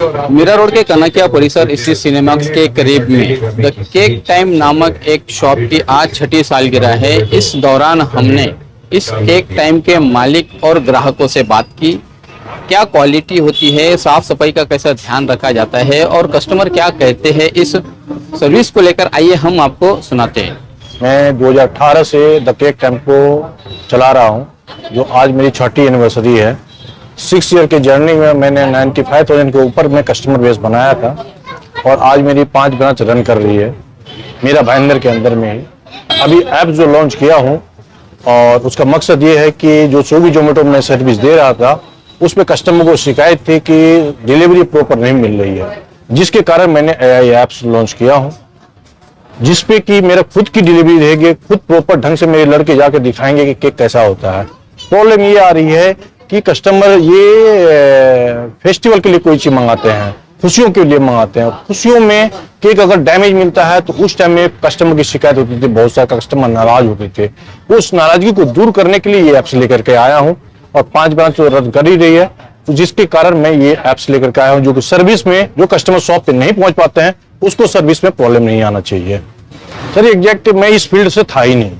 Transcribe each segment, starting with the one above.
Meera road के कनकिया परिसर स्थित सिनेमाक्स के करीब में द केक टाइम नामक एक शॉप की आज छठी सालगिरह है। इस दौरान हमने इस केक टाइम के मालिक और ग्राहकों से बात की। क्या क्वालिटी होती है, साफ सफाई का कैसा ध्यान रखा जाता है और कस्टमर क्या कहते हैं, इस सर्विस को लेकर आइए हम आपको सुनाते हैं। मैं 2018 से द केक टाइम को चला रहा हूँ, जो आज मेरी छठी एनिवर्सरी है। 6 ईयर के जर्नी में मैंने 95,000 के ऊपर में कस्टमर बेस बनाया था और आज मेरी 5 ब्रांच रन कर रही है मेरा भाईंदर के अंदर में ही। अभी ऐप जो लॉन्च किया हूँ और उसका मकसद ये है कि जो स्विगी जोमेटो में सर्विस दे रहा था उसमें कस्टमर को शिकायत थी कि डिलीवरी प्रॉपर नहीं मिल रही है, जिसके कारण मैंने AI ऐप्स लॉन्च किया हूँ, जिसपे कि मेरा खुद की डिलीवरी रहेगी। खुद प्रॉपर ढंग से मेरे लड़के जाके दिखाएंगे कि केक कैसा होता है। प्रॉब्लम ये आ रही है कि कस्टमर ये फेस्टिवल के लिए कोई चीज मंगाते हैं, खुशियों के लिए मंगाते हैं। खुशियों में केक अगर डैमेज मिलता है तो उस टाइम में कस्टमर की शिकायत होती थी, बहुत सारे कस्टमर नाराज होते थे। उस नाराजगी को दूर करने के लिए ये ऐप्स लेकर के आया हूँ और 5 ब्रांच रद्द कर ही रही है, तो जिसके कारण मैं ये ऐप्स लेकर के आया हूँ, जो कि सर्विस में जो कस्टमर शॉप पे नहीं पहुंच पाते हैं उसको सर्विस में प्रॉब्लम नहीं आना चाहिए। सर एग्जैक्ट मैं इस फील्ड से था ही नहीं,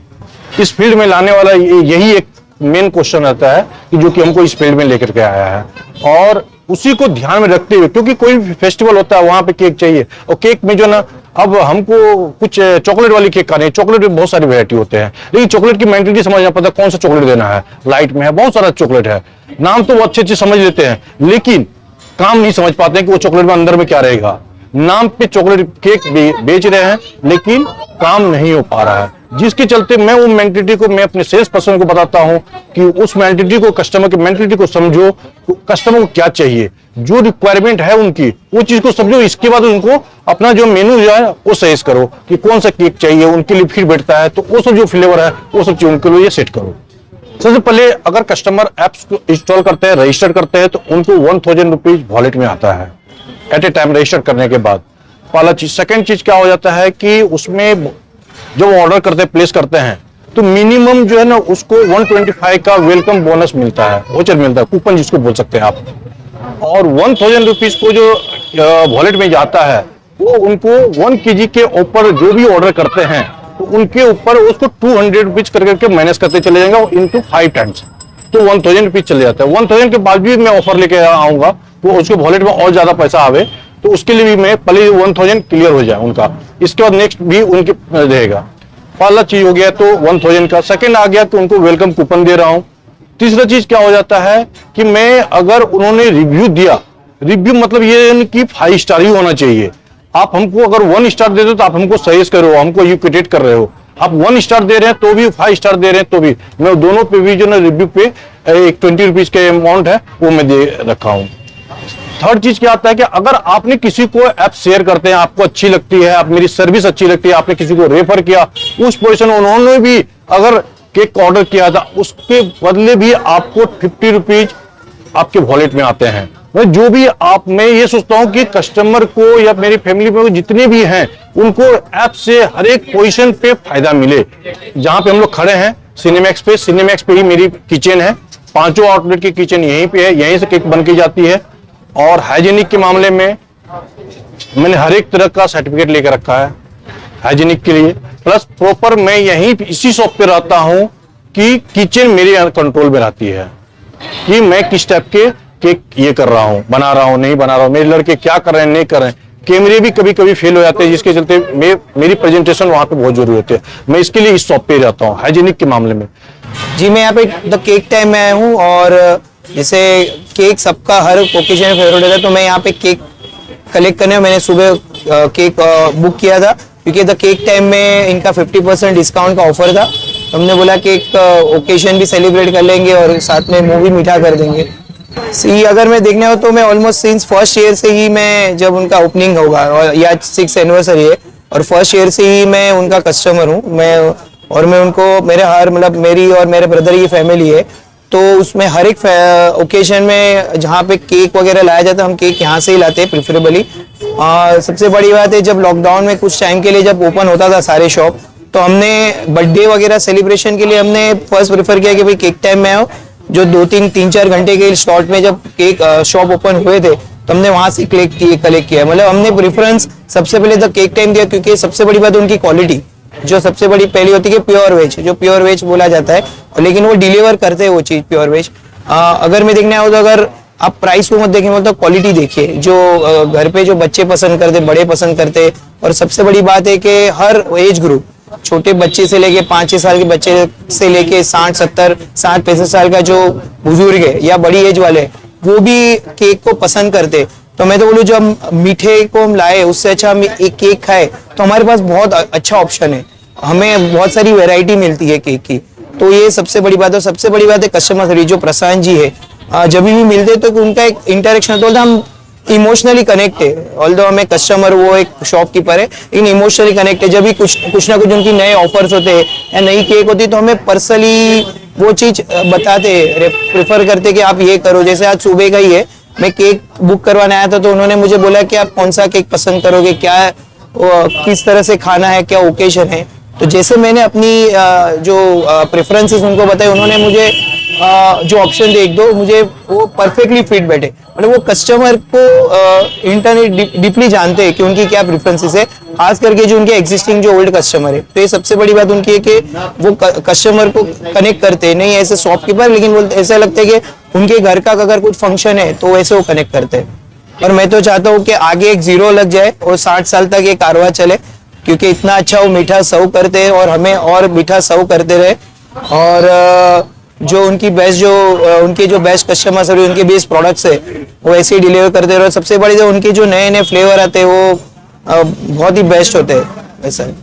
इस फील्ड में लाने वाला यही एक मेन क्वेश्चन रहता है कि जो कि हमको इस फील्ड में लेकर के आया है। और उसी को ध्यान में रखते हुए, क्योंकि कोई भी फेस्टिवल होता है वहां पे केक चाहिए और केक में जो ना, अब हमको कुछ चॉकलेट वाली केक खानी है। चॉकलेट में बहुत सारी वैरायटी होते हैं, लेकिन चॉकलेट की मेंटेलिटी समझना पड़ता है, कौन सा चॉकलेट देना है। लाइट में है, बहुत सारा चॉकलेट है, नाम तो वो अच्छे समझ लेते हैं, लेकिन काम नहीं समझ पाते हैं कि वो चॉकलेट में अंदर में क्या रहेगा। नाम पे चॉकलेट केक बेच रहे हैं लेकिन काम नहीं हो पा रहा है, जिसके चलते मैं वो मेंटेलिटी को, मैं अपने सेल्स पर्सन को बताता हूं कि उस मेंटेलिटी को, कस्टमर की मेंटेलिटी को समझो, कस्टमर को क्या चाहिए, जो रिक्वायरमेंट है उनकी वो चीज को समझो। इसके बाद उनको अपना जो मेनू जो है वो सजेस्ट करो कि कौन सा केक चाहिए, उनके लिए फिर बैठता है तो वो सब जो फ्लेवर है वो सब चीज उनके लिए सेट करो। सबसे पहले अगर कस्टमर एप्स को इंस्टॉल करते हैं, रजिस्टर करते हैं, तो उनको 1000 रुपीज वॉलेट में आता है एट ए टाइम रजिस्टर करने के बाद। पहला चीज। सेकंड चीज क्या हो जाता है कि उसमें जब ऑर्डर करते हैं, प्लेस करते हैं, तो मिनिमम जो है ना उसको 125 का वेलकम बोनस मिलता है, वोचर मिलता है, कूपन जिसको बोल सकते हैं आप। और 1000 रुपीज को जो वॉलेट में जाता है वो उनको 1 kg के ऊपर जो भी ऑर्डर करते हैं तो उनके ऊपर उसको 200 रुपीज करके माइनस करते चले जाएंगे इनटू 5 टाइम्स, तो 1000 रुपीज चले जाता है। 1000 के बाद भी मैं ऑफर लेके आऊंगा तो उसके वॉलेट में और ज्यादा पैसा आवे, तो उसके लिए भी मैं पहले 1000 क्लियर हो जाए उनका, इसके बाद नेक्स्ट भी उनके रहेगा। पहला चीज हो गया तो 1000 का। सेकंड आ गया तो उनको वेलकम कूपन दे रहा हूं। तीसरा चीज क्या हो जाता है कि मैं अगर उन्होंने रिव्यू दिया, रिव्यू मतलब ये कि 5 स्टार ही होना चाहिए। आप हमको अगर 1 स्टार दे दो तो आप हमको सजेस्ट करो, हमको इक्विटेट कर रहे हो। आप 1 स्टार दे रहे हैं तो भी, 5 स्टार दे रहे हैं तो भी, मैं दोनों पे भी जो ना रिव्यू पे एक 20 रुपीज के अमाउंट है वो मैं दे रखा हूं। थर्ड चीज क्या आता है कि अगर आपने किसी को ऐप शेयर करते हैं, आपको अच्छी लगती है, आप मेरी सर्विस अच्छी लगती है, आपने किसी को रेफर किया, उस पोजीशन उन्होंने भी अगर केक ऑर्डर किया था, उसके बदले भी आपको 50 रुपीज आपके वॉलेट में आते हैं। मैं जो भी आप, मैं ये सोचता हूं कि कस्टमर को या मेरी फैमिली में जितने भी हैं उनको ऐप से हर एक पोजीशन पे फायदा मिले। जहां पे हम लोग खड़े हैं सिनेमैक्स पे ही मेरी किचन है, 5 आउटलेट की किचन यहीं पे है, यहीं से केक बन के जाती है। और हाइजीनिक के मामले में मैंने हर एक तरह का सर्टिफिकेट लेकर रखा है हाइजीनिक के लिए, प्लस प्रॉपर मैं यहीं इसी शॉप पे रहता हूं कि किचन मेरे कंट्रोल में रहती है कि मैं किस टाइप के केक ये कर रहा हूं, बना रहा हूं, नहीं बना रहा हूं, मेरे लड़के क्या कर रहे हैं, नहीं कर रहे हैं। कैमरे भी कभी कभी फेल हो जाते हैं, जिसके चलते मेरी प्रेजेंटेशन वहां पे बहुत जरूरी होती है। मैं इसके लिए इस शॉप पे रहता हूँ हाइजीनिक के मामले में। जी, मैं यहाँ पे द केक टाइम में आया हूँ और जैसे केक सबका हर ओकेजन में फेवरेट होता है, तो मैं यहाँ पे केक कलेक्ट करने मैंने सुबह केक बुक किया था, क्योंकि द केक टाइम में इनका 50% डिस्काउंट का ऑफर था। हमने बोला कि एक ओकेजन भी सेलिब्रेट कर लेंगे और साथ में मुंह भी मीठा कर देंगे। अगर मैं देखने हो तो मैं ऑलमोस्ट सिंस फर्स्ट ईयर से ही, मैं जब उनका ओपनिंग होगा और या 6th एनिवर्सरी है और फर्स्ट ईयर से ही मैं उनका कस्टमर हूँ। मैं उनको मेरे हर, मतलब मेरी और मेरे ब्रदर की फैमिली है, तो उसमें हर एक ओकेजन में जहाँ पे केक वगैरह लाया जाता है, हम केक यहाँ से ही लाते हैं प्रेफरेबली। सबसे बड़ी बात है, जब लॉकडाउन में कुछ टाइम के लिए जब ओपन होता था सारे शॉप, तो हमने बर्थडे वगैरह सेलिब्रेशन के लिए हमने फर्स्ट प्रेफर किया कि भाई केक टाइम में आओ। जो 2-3-4 घंटे के स्लॉट में जब केक शॉप ओपन हुए थे, तो हमने वहां से कलेक्ट किया। मतलब हमने प्रेफरेंस सबसे पहले द केक टाइम दिया, क्योंकि सबसे बड़ी बात उनकी क्वालिटी, जो सबसे बड़ी पहली होती है कि प्योर वेज, जो प्योर वेज बोला जाता है, लेकिन वो डिलीवर करते हैं वो चीज प्योर वेज। अगर मैं देखने आऊँ तो अगर आप प्राइस को मत देखें, मतलब क्वालिटी देखिए, जो घर पे जो बच्चे पसंद करते, बड़े पसंद करते। और सबसे बड़ी बात है कि हर एज ग्रुप, छोटे बच्चे से लेके 5-6 साल के बच्चे से लेके 60-65 साल का जो बुजुर्ग है या बड़ी एज वाले, वो भी केक को पसंद करते। तो मैं तो बोलूँ जब मीठे को हम लाए, उससे अच्छा हम एक केक खाए, तो हमारे पास बहुत अच्छा ऑप्शन है, हमें बहुत सारी वैरायटी मिलती है केक की। तो ये सबसे बड़ी बात है। सबसे बड़ी बात है कस्टमर सर्विस, जो प्रशांत जी है, जब भी मिलते तो उनका एक इंटरेक्शन होता है, हम इमोशनली कनेक्ट है। ऑल्दो हमें कस्टमर, वो एक शॉपकीपर है, लेकिन इमोशनली कनेक्ट है। जब भी कुछ ना कुछ उनकी नए ऑफर्स होते हैं या नई केक होती है, तो हमें पर्सनली वो चीज बताते, प्रेफर करते कि आप ये करो। जैसे आज सुबह का ही है, मैं केक बुक करवाने आया था, तो उन्होंने मुझे बोला कि आप कौन सा केक पसंद करोगे, क्या किस तरह से खाना है, क्या ओकेजन है। तो जैसे मैंने अपनी जो प्रेफरेंसेस उनको बताए, उन्होंने मुझे जो ऑप्शन दे, एक दो मुझे वो परफेक्टली फिट बैठे। मतलब वो कस्टमर को इंटरनेट डीपली जानते हैं कि उनकी क्या प्रेफरेंसेस है, खास करके जो उनके एग्जिस्टिंग जो ओल्ड कस्टमर है। तो ये सबसे बड़ी बात उनकी है कि वो कस्टमर को कनेक्ट करते हैं, नहीं ऐसे शॉपकीपर, लेकिन वो ऐसा लगता है कि उनके घर का अगर कुछ फंक्शन है तो ऐसे वो कनेक्ट करते हैं। और मैं तो चाहता हूँ कि आगे एक 0 लग जाए और 60 साल तक ये कारवा चले, क्योंकि इतना अच्छा वो मीठा सर्व करते हैं और हमें और मीठा सर्व करते रहे। और जो उनकी बेस्ट, जो उनके जो बेस्ट कस्टमर सर्विस, उनके बेस्ट प्रोडक्ट्स है, वो ऐसे ही डिलीवर करते रहे। सबसे बड़ी जो उनके जो नए नए फ्लेवर आते हैं, वो बहुत ही बेस्ट होते हैं। ऐसा है।